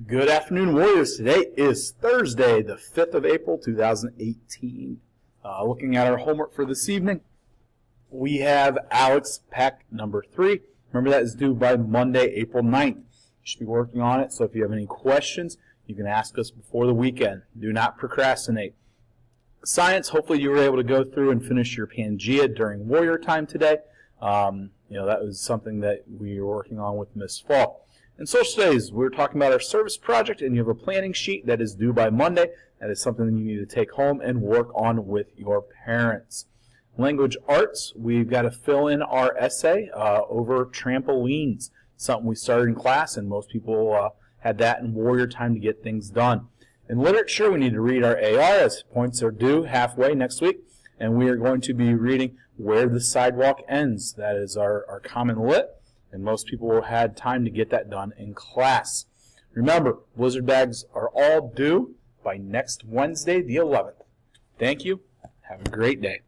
Good afternoon, Warriors. Today is Thursday, the 5th of April, 2018. Looking at our homework for this evening, we have Alex Peck number 3. Remember, that is due by Monday, April 9th. You should be working on it, so if you have any questions, you can ask us before the weekend. Do not procrastinate. Science, hopefully you were able to go through and finish your Pangea during Warrior time today. That was something that we were working on with Miss Fall. In social studies, we're talking about our service project, and you have a planning sheet that is due by Monday. That is something that you need to take home and work on with your parents. Language arts, we've got to fill in our essay over trampolines, something we started in class, and most people had that in Warrior time to get things done. In literature, we need to read our AR, as points are due halfway next week, and we are going to be reading Where the Sidewalk Ends. That is our common lit. And most people had time to get that done in class. Remember, Blizzard bags are all due by next Wednesday, the 11th. Thank you. Have a great day.